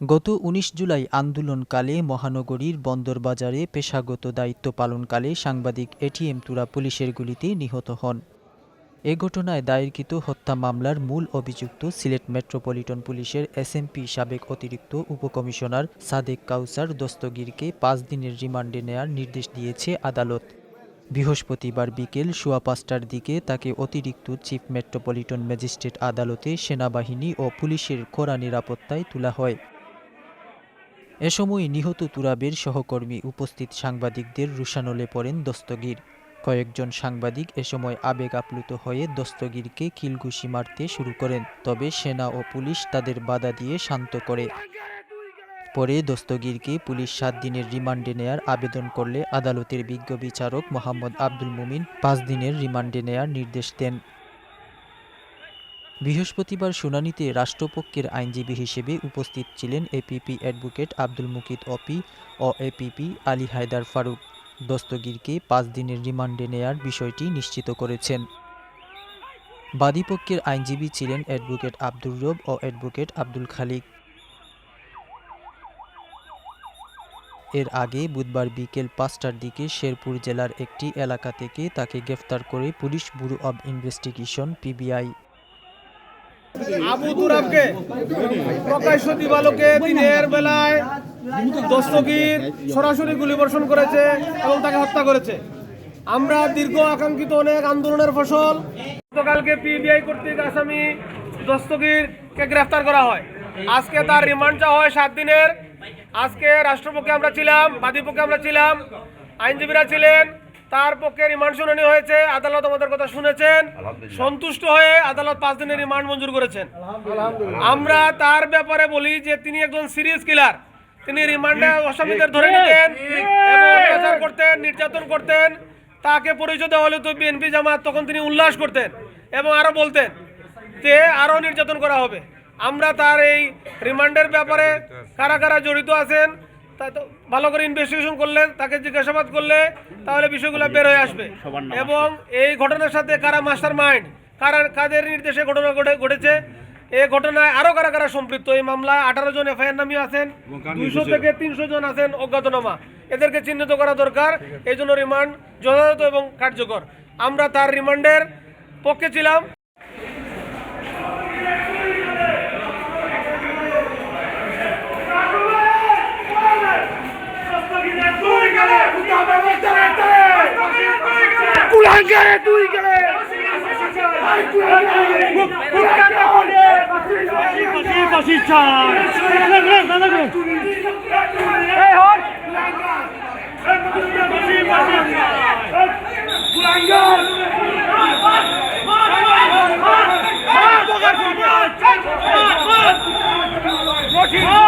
গত ১৯ জুলাই আন্দোলনকালে মহানগরীর বন্দরবাজারে পেশাগত দায়িত্ব পালনকালে সাংবাদিক এটিএম তুরা পুলিশের গুলিতে নিহত হন। এ ঘটনায় দায়েরকৃত হত্যা মামলার মূল অভিযুক্ত সিলেট মেট্রোপলিটন পুলিশের এসএমপি সাবেক অতিরিক্ত উপকমিশনার সাদেক কাউসার দস্তগীরকে ৫ দিনের রিমান্ডে নেয়ার নির্দেশ দিয়েছে আদালত। বৃহস্পতিবার বিকেল সোয়া ৫টার দিকে তাকে অতিরিক্ত চিফ মেট্রোপলিটন ম্যাজিস্ট্রেট আদালতে সেনাবাহিনী ও পুলিশের কড়া নিরাপত্তায় তোলা হয়। এ সময় নিহত তুরাবের সহকর্মী উপস্থিত সাংবাদিকদের রুশানলে পড়েন দস্তগীর। কয়েকজন সাংবাদিক এ সময় আবেগ আপ্লুত হয়ে দস্তগীরকে কিলঘুষি মারতে শুরু করেন, তবে সেনা ও পুলিশ তাদের বাধা দিয়ে শান্ত করে। পরে দস্তগীরকে পুলিশ ৭ দিনের রিমান্ডে নেয়ার আবেদন করলে আদালতের বিজ্ঞ বিচারক মোহাম্মদ আব্দুল মুমিন ৫ দিনের রিমান্ডে নেয়ার নির্দেশ দেন। বৃহস্পতিবার শুনানিতে রাষ্ট্রপক্ষের আইনজীবী হিসেবে উপস্থিত ছিলেন এপিপি অ্যাডভোকেট আব্দুল মুকিত অপি ও এপিপি আলী হায়দার ফারুক। দস্তগীরকে ৫ দিনের রিমান্ডে নেয়ার বিষয়টি নিশ্চিত করেছেন। বাদীপক্ষের আইনজীবী ছিলেন অ্যাডভোকেট আব্দুর রব ও অ্যাডভোকেট আব্দুল খালিক। এর আগে বুধবার বিকেল ৫টার দিকে শেরপুর জেলার একটি এলাকা থেকে তাকে গ্রেফতার করে police bureau of investigation PBI. Abu তুরাবকে প্রকাশ্য দিবালোকে দিনের বেলায় দস্তগীর সরাসরি গুলিবর্ষণ করেছে এবং তাকে হত্যা করেছে। আমরা দীর্ঘ আকাঙ্ক্ষিত অনেক আন্দোলনের ফসল গতকালকে পিবিআই কর্তৃক আসামি দস্তগীরকে গ্রেফতার করা হয়। আজকে তার রিমান্ড চাওয়া হয় ৭ দিনের। আজকে রাষ্ট্রপক্ষে আমরা ছিলাম, বাদীপক্ষে আমরা ছিলাম, আইনজীবীরা ছিলেন, তার পক্ষে রিমান্ড শুনানি হয়েছে। আদালত আমাদের কথা শুনেছেন, সন্তুষ্ট হয়ে আদালত 5 দিনের রিমান্ড মঞ্জুর করেছেন। আমরা তার ব্যাপারে বলি যে তিনি একজন সিরিয়াস কিলার। তিনি রিমান্ডে আসামিদের ধরে নিতেন এবং অত্যাচার করতেন, নির্যাতন করতেন। তাকে পরিচয় দেওয়া হলে তো বিএনপি জামাত, তখন তিনি উল্লাস করতেন এবং আরও বলতেন যে আরও নির্যাতন করা হবে। আমরা তার এই রিমান্ডের ব্যাপারে কারা কারা জড়িত আছেন ভালো করে ইনভেস্টিগেশন করলে, তাকে জিজ্ঞাসাবাদ করলে তাহলে বিষয়গুলো বের হয়ে আসবে এবং এই ঘটনার সাথে কারা মাস্টার মাইন্ড, কাদের নির্দেশে ঘটনা ঘটেছে, এই ঘটনায় আরও কারা কারা সম্পৃক্ত। এই মামলায় 18 জন এফআইআর নামী আছেন, 200 থেকে 300 জন আছেন অজ্ঞাতনামা। এদেরকে চিহ্নিত করা দরকার। এই জন্য রিমান্ড যথাযথ এবং কার্যকর। আমরা তার রিমান্ডের পক্ষে ছিলাম। Rocky!